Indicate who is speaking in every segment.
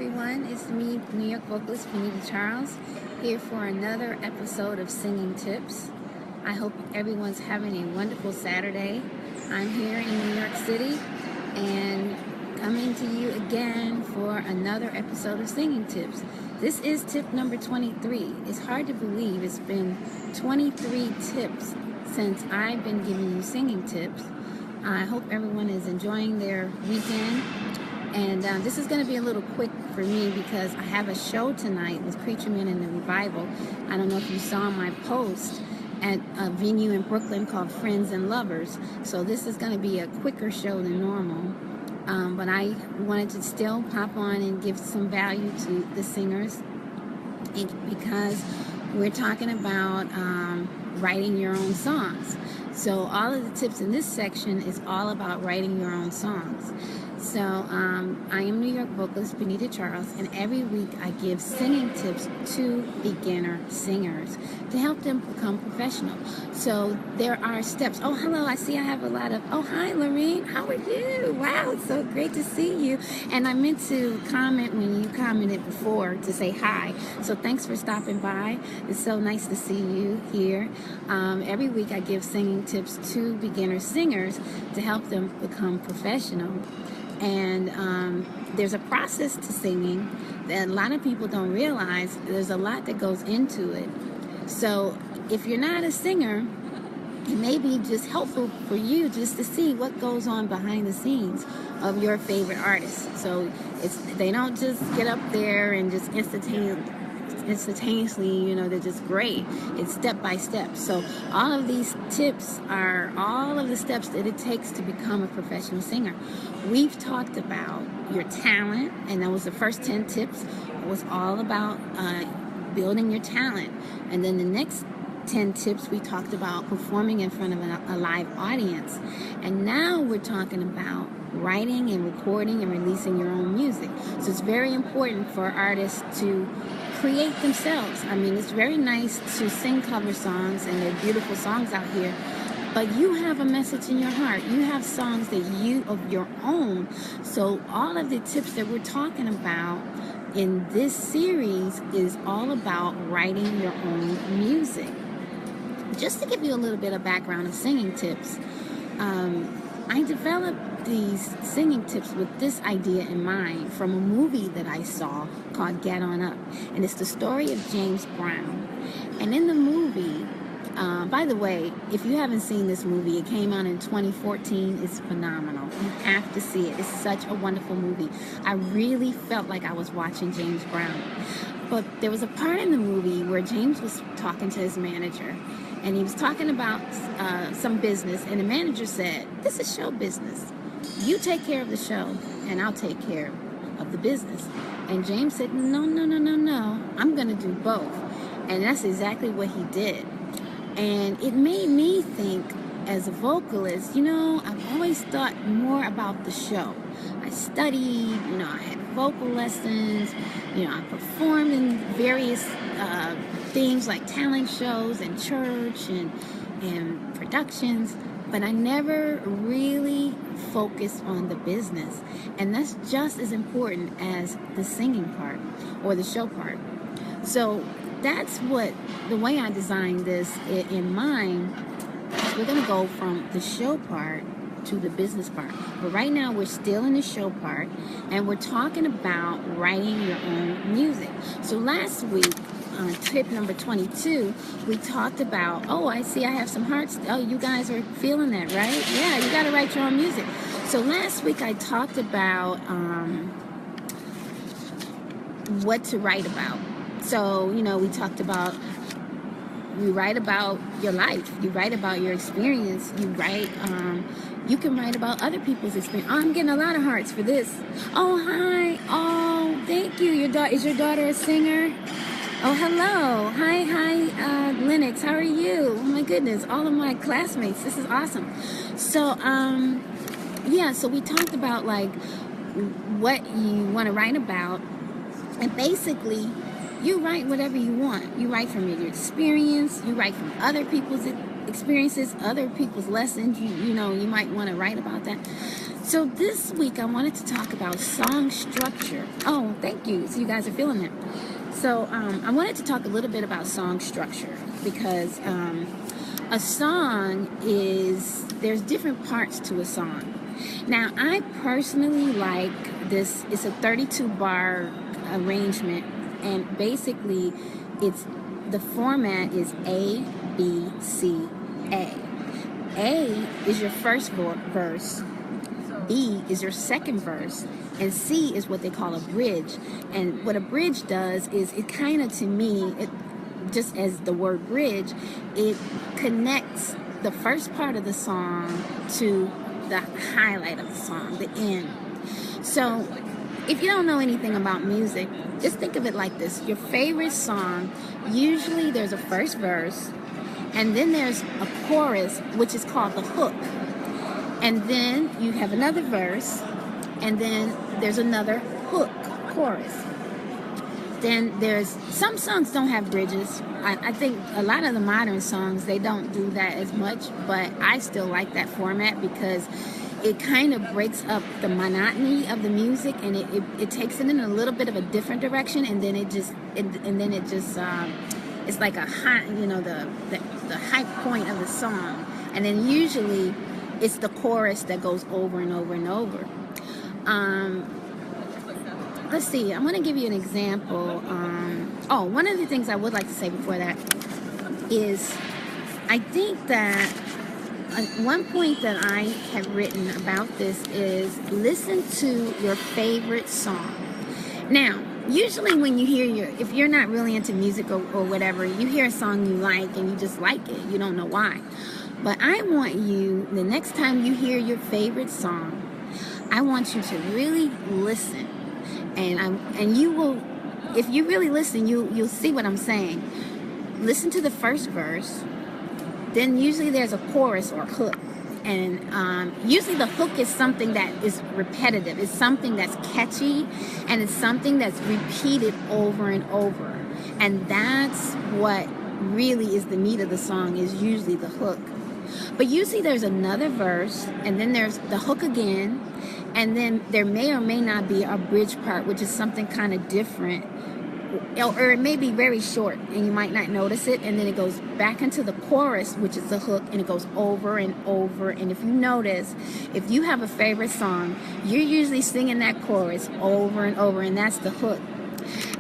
Speaker 1: everyone. It's me, New York vocalist Benita Charles, here for another episode of Singing Tips. I hope everyone's having a wonderful Saturday. I'm here in New York City and coming to you again for another episode of Singing Tips. This is tip number 23. It's hard to believe it's been 23 tips since I've been giving you singing tips. I hope everyone is enjoying their weekend. And this is going to be a little quick for me because I have a show tonight with Preacher Men in the Revival. I don't know if you saw my post at a venue in Brooklyn called Friends and Lovers. So this is going to be a quicker show than normal. But I wanted to still pop on and give some value to the singers because we're talking about writing your own songs. So all of the tips in this section is all about writing your own songs. So I am New York vocalist Benita Charles, and every week I give singing tips to beginner singers to help them become professional. So there are steps. Oh, hello, I see I have a lot of, oh, hi, Lorene, how are you? Wow, it's so great to see you. And I meant to comment when you commented before to say hi. So thanks for stopping by. It's so nice to see you here. Every week I give singing tips to beginner singers to help them become professional. And there's a process to singing that a lot of people don't realize. There's a lot that goes into it. So if you're not a singer, it may be just helpful for you just to see what goes on behind the scenes of your favorite artists. So they don't just get up there and just instantaneously, they're just great. It's step by step. So all of these tips are all of the steps that it takes to become a professional singer. We've talked about your talent, and that was the first 10 tips. It was all about building your talent. And then the next 10 tips we talked about performing in front of a live audience. And now we're talking about writing and recording and releasing your own music. So it's very important for artists to create themselves. I mean, it's very nice to sing cover songs, and they're beautiful songs out here, but you have a message in your heart. You have songs that you of your own. So all of the tips that we're talking about in this series is all about writing your own music. Just to give you a little bit of background of singing tips, I developed these singing tips with this idea in mind from a movie that I saw called Get On Up. And it's the story of James Brown. And in the movie, by the way, if you haven't seen this movie, it came out in 2014. It's phenomenal. You have to see it. It's such a wonderful movie. I really felt like I was watching James Brown. But there was a part in the movie where James was talking to his manager, and he was talking about some business, and the manager said, "This is show business. You take care of the show, and I'll take care of the business." And James said, no, I'm going to do both. And that's exactly what he did. And it made me think, as a vocalist, I've always thought more about the show. I studied, I had vocal lessons, I performed in various things like talent shows and church and productions, but I never really focused on the business. And that's just as important as the singing part or the show part. So that's the way I designed this in mind. We're going to go from the show part to the business part. But right now we're still in the show part, and we're talking about writing your own music. So last week, tip number 22, we talked about, oh, I see I have some hearts. Oh, you guys are feeling that, right? Yeah, you got to write your own music. So last week I talked about what to write about. So, we talked about you write about your life. You write about your experience. You can write about other people's experience. Oh, I'm getting a lot of hearts for this. Oh, hi. Oh, thank you. Is your daughter a singer? Oh, hello. Hi, Lennox. How are you? Oh, my goodness. All of my classmates. This is awesome. So, so we talked about, what you want to write about. And basically, you write whatever you want. You write from your experience. You write from other people's experiences, other people's lessons. You know, you might want to write about that. So this week I wanted to talk about song structure. Oh, thank you. So you guys are feeling it. So I wanted to talk a little bit about song structure because a song there's different parts to a song. Now, I personally like this. It's a 32 bar arrangement, and basically the format is A, B, C, A. A is your first verse, B is your second verse, and C is what they call a bridge. And what a bridge does is it kind of, to me, just as the word bridge, it connects the first part of the song to the highlight of the song, the end. So if you don't know anything about music, just think of it like this. Your favorite song, usually there's a first verse, and then there's a chorus, which is called the hook. And then you have another verse, and then there's another hook, chorus. Then some songs don't have bridges. I think a lot of the modern songs, they don't do that as much, but I still like that format because it kind of breaks up the monotony of the music, and it takes it in a little bit of a different direction, and then it's like a high, you know, the high point of the song, and then usually it's the chorus that goes over and over and over. Let's see, I'm going to give you an example. One of the things I would like to say before that is I think that one point that I have written about this is listen to your favorite song. Now, usually when you hear if you're not really into music or whatever, you hear a song you like and you just like it. You don't know why. But I want you, the next time you hear your favorite song, I want you to really listen. And you will, if you really listen, you'll see what I'm saying. Listen to the first verse. Then usually there's a chorus or hook. And usually the hook is something that is repetitive. It's something that's catchy, and it's something that's repeated over and over. And that's what really is the meat of the song, is usually the hook. But usually there's another verse, and then there's the hook again, and then there may or may not be a bridge part, which is something kind of different. Or it may be very short and you might not notice it, and then it goes back into the chorus, which is the hook, and it goes over and over. And if you notice, if you have a favorite song, you're usually singing that chorus over and over, and that's the hook.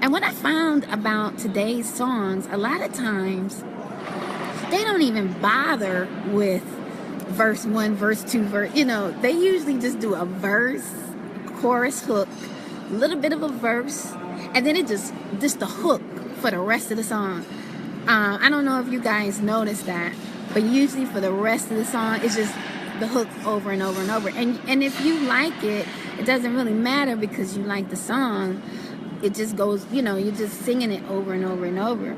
Speaker 1: And what I found about today's songs, a lot of times they don't even bother with verse 1, verse 2, they usually just do a verse, chorus, hook, a little bit of a verse, and then it just the hook for the rest of the song. I don't know if you guys noticed that, but usually for the rest of the song, it's just the hook over and over and over. And if you like it, it doesn't really matter because you like the song. It just goes, you're just singing it over and over and over.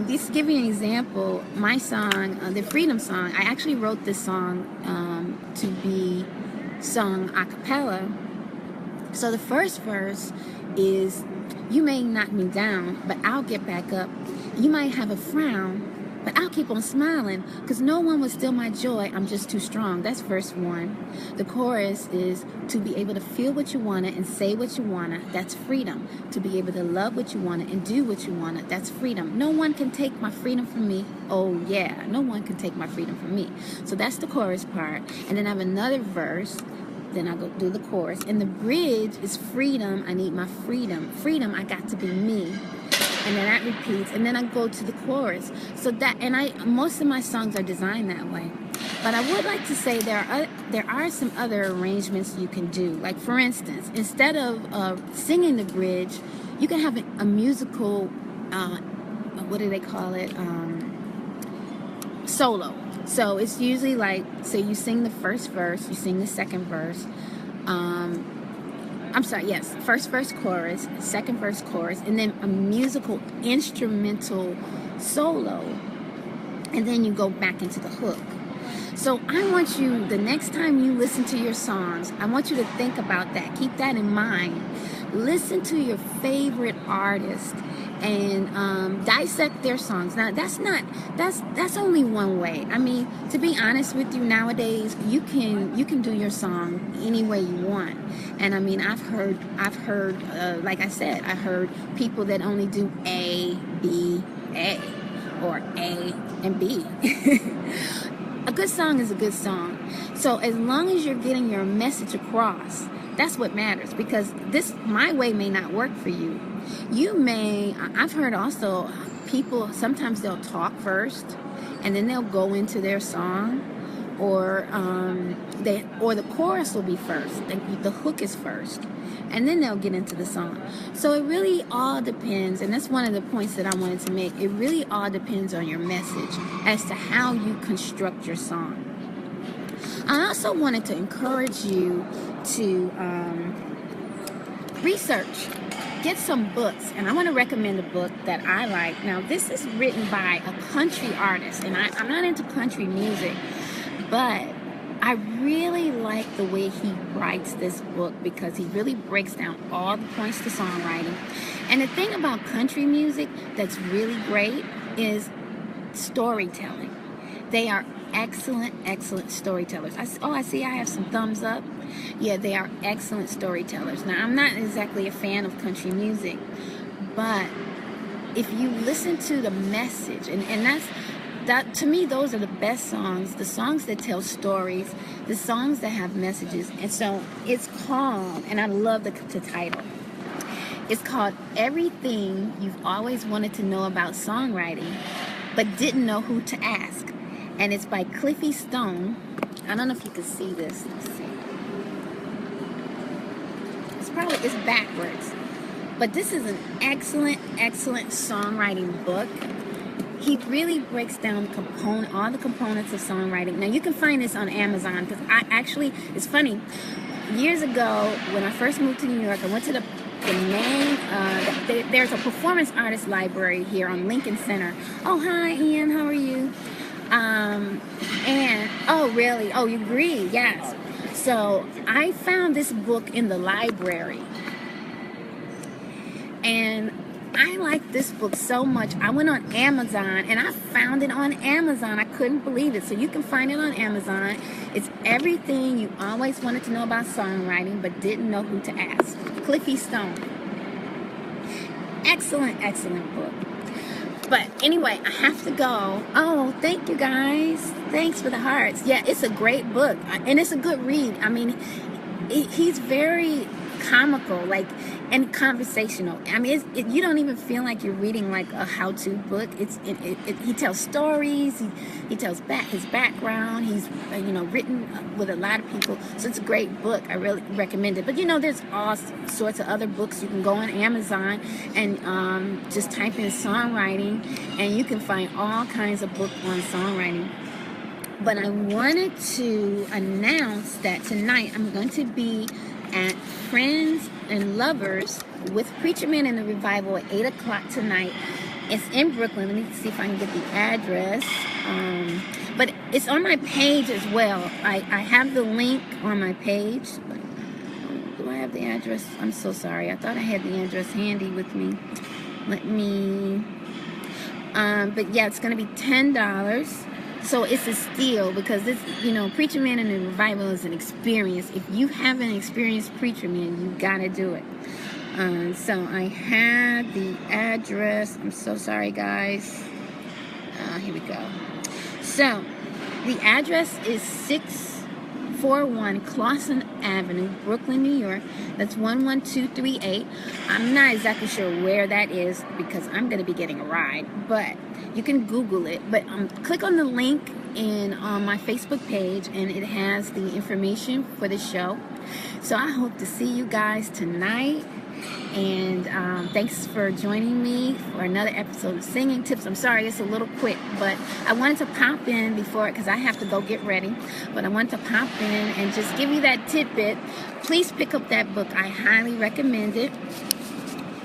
Speaker 1: Just to give you an example, my song, the Freedom song, I actually wrote this song to be sung a cappella. So the first verse is, you may knock me down, but I'll get back up. You might have a frown, but I'll keep on smiling, because no one will steal my joy. I'm just too strong. That's verse 1. The chorus is, to be able to feel what you want to and say what you want to. That's freedom. To be able to love what you want to and do what you want to. That's freedom. No one can take my freedom from me. Oh yeah, no one can take my freedom from me. So that's the chorus part. And then I have another verse. Then I go do the chorus. And the bridge is freedom. I need my freedom. Freedom, I got to be me. And then that repeats. And then I go to the chorus. So that, most of my songs are designed that way. But I would like to say there are some other arrangements you can do. Like, for instance, instead of singing the bridge, you can have a musical, what do they call it? Solo. So it's usually like, say you sing the first verse, you sing the second verse. First verse, chorus, second verse, chorus, and then a musical instrumental solo, and then you go back into the hook. So I want you, the next time you listen to your songs, I want you to think about that. Keep that in mind. Listen to your favorite artist and dissect their songs. Now that's only one way. I mean, to be honest with you, nowadays you can do your song any way you want. And I mean, I've heard like I said, I heard people that only do A, B, A, or A and B. A good song is a good song. So as long as you're getting your message across, that's what matters, because my way may not work for you. I've heard also people, sometimes they'll talk first and then they'll go into their song, or the chorus will be first, the hook is first, and then they'll get into the song. So it really all depends, and that's one of the points that I wanted to make. It really all depends on your message as to how you construct your song. I also wanted to encourage you to research, get some books, and I want to recommend a book that I like. Now, this is written by a country artist, and I'm not into country music, but I really like the way he writes this book, because he really breaks down all the points to songwriting. And the thing about country music that's really great is storytelling. They are excellent storytellers. I see I have some thumbs up. Yeah, they are excellent storytellers. Now, I'm not exactly a fan of country music, but if you listen to the message, and that to me, those are the best songs, the songs that tell stories, the songs that have messages. And so it's called, and I love the title, it's called Everything You've Always Wanted to Know About Songwriting But Didn't Know Who to Ask. And it's by Cliffy Stone. I don't know if you can see this. Let's see. It's backwards. But this is an excellent songwriting book. He really breaks down all the components of songwriting. Now, you can find this on Amazon, because it's funny. Years ago, when I first moved to New York, I went to the main, there's a performance artist library here on Lincoln Center. Oh, hi, Ian, how are you? Oh, really? Oh, you agree? Yes. So I found this book in the library, and I like this book so much. I went on Amazon and I found it on Amazon. I couldn't believe it. So you can find it on Amazon. It's Everything You Always Wanted to Know About Songwriting But Didn't Know Who to Ask. Cliffy Stone. Excellent book. But anyway, I have to go. Oh, thank you guys. Thanks for the hearts. Yeah, it's a great book. And it's a good read. I mean, he's very comical, and conversational. I mean, you don't even feel like you're reading like a how-to book. He tells stories. He tells his background. He's written with a lot of people. So it's a great book. I really recommend it. But there's all sorts of other books. You can go on Amazon and just type in songwriting, and you can find all kinds of books on songwriting. But I wanted to announce that tonight I'm going to be at Friends and Lovers with Preacher Man and the Revival at 8 o'clock tonight. It's in Brooklyn. Let me see if I can get the address. But it's on my page as well. I have the link on my page. Do I have the address? I'm so sorry. I thought I had the address handy with me. Let me... but yeah, it's going to be $10. So it's a steal, because this, Preacher Man and the Revival is an experience. If you haven't experienced Preacher Man, you gotta do it. So I had the address. I'm so sorry, guys. Here we go. So the address is 641 Clawson Avenue, Brooklyn, New York. That's 11238. I'm not exactly sure where that is, because I'm going to be getting a ride, but you can Google it. But click on the link on my Facebook page, and it has the information for the show. So I hope to see you guys tonight. And thanks for joining me for another episode of Singing Tips. I'm sorry it's a little quick, but I wanted to pop in before, because I have to go get ready. But I wanted to pop in and just give you that tidbit. Please pick up that book. I highly recommend it.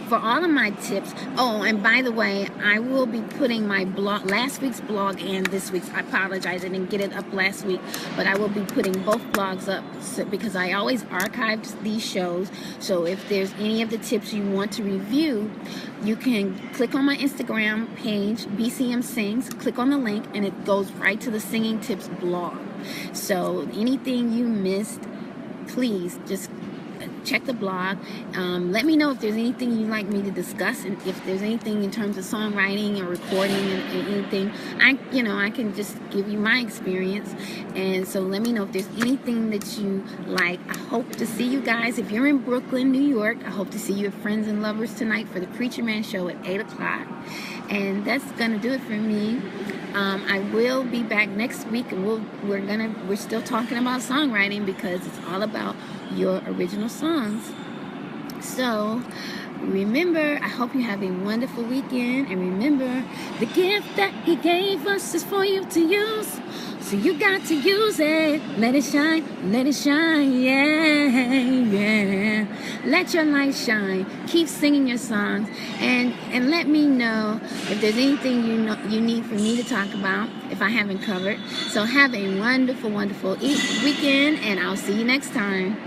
Speaker 1: for all of my tips. Oh, and by the way, I will be putting my blog, last week's blog and this week's. I apologize, I didn't get it up last week, but I will be putting both blogs up because I always archived these shows. So if there's any of the tips you want to review, you can click on my Instagram page, BCM Sings, click on the link, and it goes right to the Singing Tips blog. So anything you missed, please just check the blog. Let me know if there's anything you'd like me to discuss, and if there's anything in terms of songwriting or recording and anything. I can just give you my experience, and so let me know if there's anything that you like. I hope to see you guys. If you're in Brooklyn, New York, I hope to see you at Friends and Lovers tonight for the Preacher Man show at 8 o'clock. And that's gonna do it for me. I will be back next week, and we're still talking about songwriting because it's all about your original songs. So remember, I hope you have a wonderful weekend, and remember, the gift that He gave us is for you to use. So you got to use it. Let it shine, yeah. Let your light shine. Keep singing your songs, and let me know if there's anything you need for me to talk about if I haven't covered. So have a wonderful, wonderful weekend, and I'll see you next time.